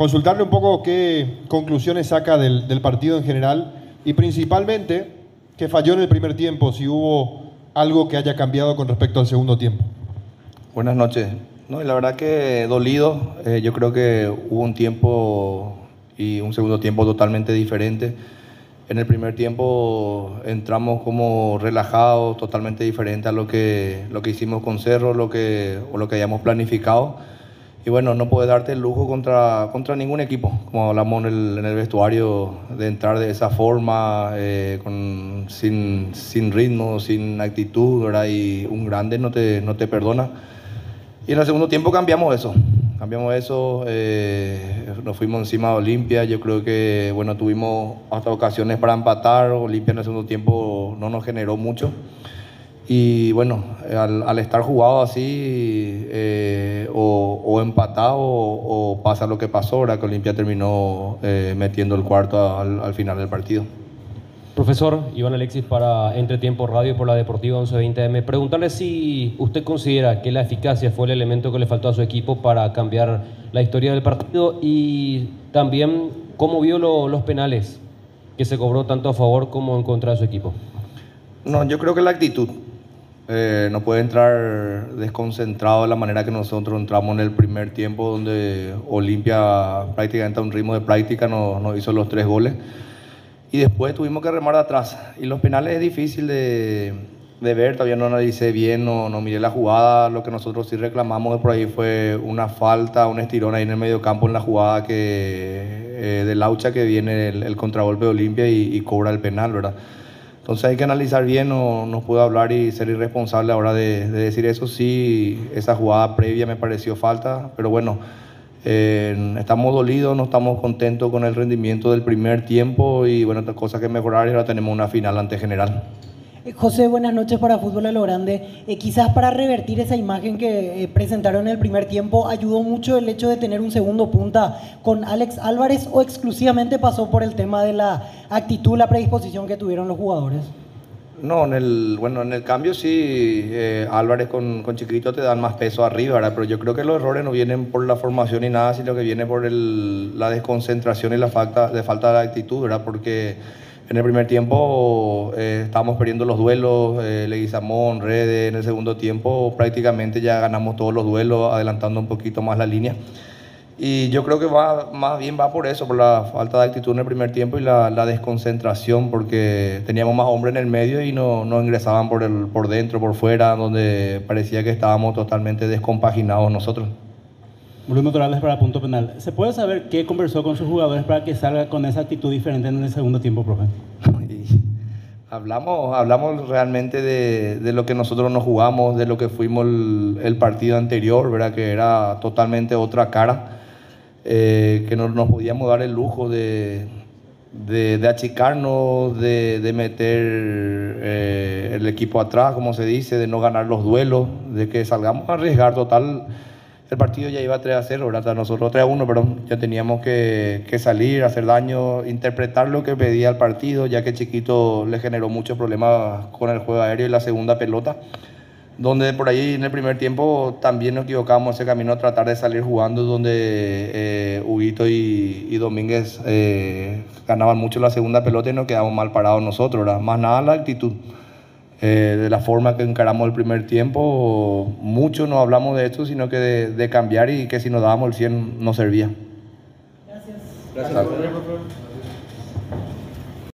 consultarle un poco qué conclusiones saca del partido en general y principalmente qué falló en el primer tiempo, si hubo algo que haya cambiado con respecto al segundo tiempo. Buenas noches. No, y la verdad que dolido. Yo creo que hubo un tiempo y un segundo tiempo totalmente diferente. En el primer tiempo entramos como relajados, totalmente diferente a lo que hicimos con Cerro, o lo que habíamos planificado. Y bueno, no puedes darte el lujo contra ningún equipo, como hablamos en el vestuario, de entrar de esa forma, sin ritmo, sin actitud, ¿verdad? Y un grande no te perdona. Y en el segundo tiempo cambiamos eso, nos fuimos encima de Olimpia. Yo creo que, bueno, tuvimos hasta ocasiones para empatar. Olimpia en el segundo tiempo no nos generó mucho. Y bueno, al estar jugado así, o empatado o pasa lo que pasó, ahora que Olimpia terminó metiendo el cuarto al final del partido. Profesor Iván Alexis para Entretiempo Radio por la Deportiva 1120M. Preguntarle si usted considera que la eficacia fue el elemento que le faltó a su equipo para cambiar la historia del partido y también cómo vio los penales que se cobró tanto a favor como en contra de su equipo. No, yo creo que la actitud. No puede entrar desconcentrado de la manera que nosotros entramos en el primer tiempo, donde Olimpia prácticamente a un ritmo de práctica nos hizo los 3 goles. Y después tuvimos que remar de atrás. Y los penales es difícil de ver, todavía no analicé bien, no miré la jugada. Lo que nosotros sí reclamamos por ahí fue una falta, un estirón ahí en el medio campo en la jugada de Laucha, que viene el contragolpe de Olimpia y cobra el penal, ¿verdad? Entonces hay que analizar bien, no puedo hablar y ser irresponsable ahora de decir eso. Sí, esa jugada previa me pareció falta, pero bueno, estamos dolidos, no estamos contentos con el rendimiento del primer tiempo y bueno, otras cosas que mejorar, y ahora tenemos una final ante General. José, buenas noches para Fútbol a lo Grande. Quizás para revertir esa imagen que presentaron en el primer tiempo, ¿ayudó mucho el hecho de tener un segundo punta con Alex Álvarez o exclusivamente pasó por el tema de la actitud, la predisposición que tuvieron los jugadores? No, en el cambio sí, Álvarez con Chiquito te dan más peso arriba, ¿verdad? Pero yo creo que los errores no vienen por la formación ni nada, sino que viene por la desconcentración y la falta de actitud, ¿verdad? Porque en el primer tiempo estábamos perdiendo los duelos, Leguizamón, Rede. En el segundo tiempo prácticamente ya ganamos todos los duelos, adelantando un poquito más la línea. Y yo creo que más bien va por eso, por la falta de actitud en el primer tiempo y la desconcentración, porque teníamos más hombres en el medio y no ingresaban por dentro, por fuera, donde parecía que estábamos totalmente descompaginados nosotros. Bruno Torales para Punto Penal. ¿Se puede saber qué conversó con sus jugadores para que salga con esa actitud diferente en el segundo tiempo, profe? Hablamos realmente de lo que nosotros nos jugamos, de lo que fuimos el partido anterior, ¿verdad? Que era totalmente otra cara, que no nos podíamos dar el lujo de achicarnos, de meter el equipo atrás, como se dice, de no ganar los duelos, de que salgamos a arriesgar total. El partido ya iba 3-0, ¿verdad? Nosotros 3-1, perdón. Ya teníamos que salir, hacer daño, interpretar lo que pedía el partido, ya que Chiquito le generó muchos problemas con el juego aéreo y la segunda pelota, donde por ahí en el primer tiempo también nos equivocamos ese camino a tratar de salir jugando, donde Huguito y Domínguez ganaban mucho la segunda pelota y nos quedamos mal parados nosotros, ¿verdad? Más nada la actitud. De la forma que encaramos el primer tiempo, mucho no hablamos de esto, sino que de cambiar, y que si nos dábamos el 100 nos servía. Gracias. Gracias.